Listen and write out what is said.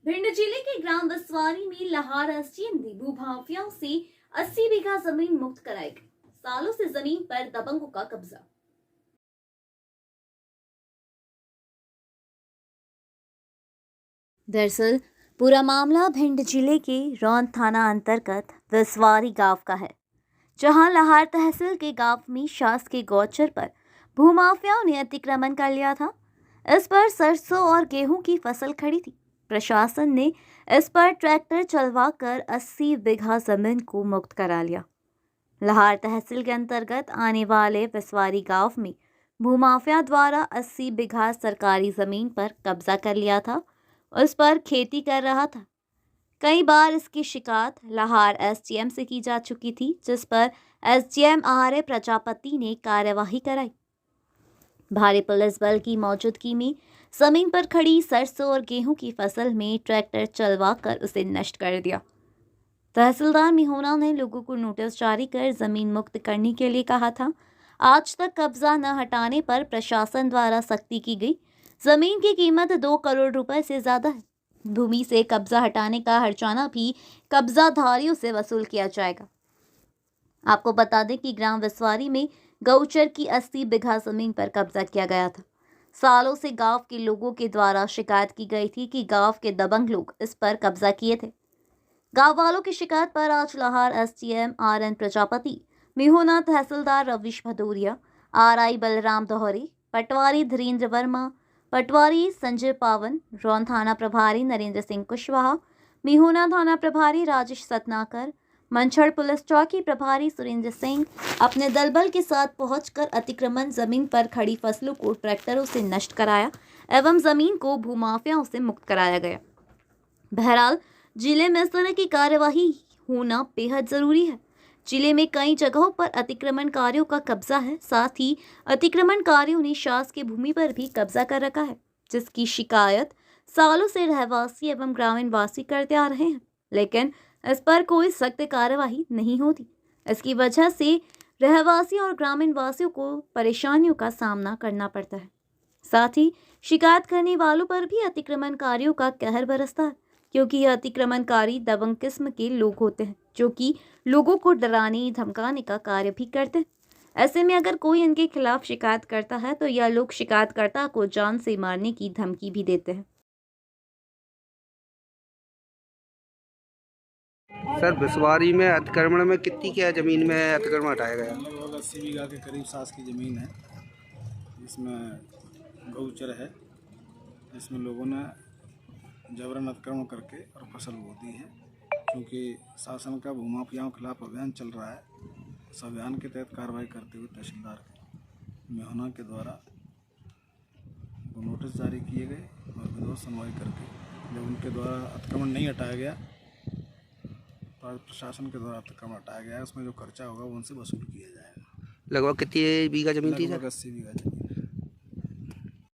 भिंड जिले के ग्राम बसवारी में लाहार एसडीएम ने भूमाफियाओं से 80 बीघा जमीन मुक्त कराई गई। सालों से जमीन पर दबंगों का कब्जा। दरअसल पूरा मामला भिंड जिले के रौन थाना अंतर्गत बसवारी गांव का है, जहां लाहार तहसील के गांव में शासकीय गौचर पर भूमाफियाओं ने अतिक्रमण कर लिया था। इस पर सरसों और गेहूं की फसल खड़ी थी। प्रशासन ने इस पर ट्रैक्टर चलवाकर 80 बीघा जमीन को मुक्त करा लिया। लाहार तहसील के अंतर्गत आने वाले बसवारी गांव में भूमाफिया द्वारा 80 बीघा सरकारी जमीन पर कब्जा कर लिया था। उस पर खेती कर रहा था। कई बार इसकी शिकायत लाहार एसडीएम से की जा चुकी थी, जिस पर एसडीएम आर्य प्रजापति ने कार्यवाही कराई। भारी पुलिस बल की मौजूदगी में जमीन पर खड़ी सरसों और गेहूं की फसल में ट्रैक्टर चलवाकर उसे नष्ट कर दिया। तहसीलदार मिहोना ने लोगों को नोटिस जारी कर जमीन मुक्त करने के लिए कहा था। आज तक कब्जा न हटाने पर प्रशासन द्वारा सख्ती की गई। जमीन की कीमत 2 करोड़ रुपए से ज्यादा है। भूमि से कब्जा हटाने का हर्जाना भी कब्जाधारियों से वसूल किया जाएगा। आपको बता दें कि ग्राम बसवारी में गौचर की 80 बीघा जमीन पर कब्जा किया गया था। सालों से गांव के लोगों के द्वारा शिकायत की गई थी कि गांव के दबंग लोग इस पर कब्जा किए थे। गांव वालों की शिकायत पर आज लाहार एसडीएम आरएन प्रजापति, मिहोना तहसीलदार रविश भदौरिया, आरआई बलराम दोहरे, पटवारी धीरेन्द्र वर्मा, पटवारी संजय पावन, रौन थाना प्रभारी नरेंद्र सिंह कुशवाहा, मिहोना थाना प्रभारी राजेश सतनाकर, मंछड़ पुलिस चौकी प्रभारी सुरेंद्र सिंह अपने दलबल के साथ पहुंचकर अतिक्रमण जमीन पर खड़ी फसलों को ट्रैक्टरों से नष्ट कराया एवं जमीन को भूमाफियाओं से मुक्त कराया गया। बहरहाल जिले में इस तरह की कार्यवाही होना बेहद जरूरी है। जिले में कई जगहों पर अतिक्रमणकारियों का कब्जा है। साथ ही अतिक्रमणकारियों ने शासकीय भूमि पर भी कब्जा कर रखा है, जिसकी शिकायत सालों से रहवासी एवं ग्रामीण वासी करते आ रहे हैं, लेकिन इस पर कोई सख्त कार्यवाही नहीं होती। इसकी वजह से रहवासी और ग्रामीण वासियों को परेशानियों का सामना करना पड़ता है। साथ ही शिकायत करने वालों पर भी अतिक्रमणकारियों का कहर बरसता है, क्योंकि यह अतिक्रमणकारी दबंग किस्म के लोग होते हैं, जो कि लोगों को डराने धमकाने का कार्य भी करते हैं। ऐसे में अगर कोई इनके खिलाफ शिकायत करता है तो यह लोग शिकायतकर्ता को जान से मारने की धमकी भी देते हैं। सर, बसवारी में अतिक्रमण में कितनी क्या जमीन में अतिक्रमण हटाया गया? लगभग 80 बीघा के करीब सास की ज़मीन है। इसमें गौचर है, इसमें लोगों ने जबरन अतिक्रमण करके और फसल बो दी है। क्योंकि शासन का भूमाफियाओं के खिलाफ अभियान चल रहा है, इस अभियान के तहत कार्रवाई करते हुए तहसीलदार मिहोना के द्वारा नोटिस जारी किए गए और विरोध सुनवाई करके जब उनके द्वारा अतिक्रमण नहीं हटाया गया तो प्रशासन के द्वारा अतिक्रमण हटाया गया है। उसमें जो खर्चा होगा वो उनसे वसूल किया जाएगा। लगभग कितनी बीघा जमीन थी सर? लगभग 80 बीघा जमीन।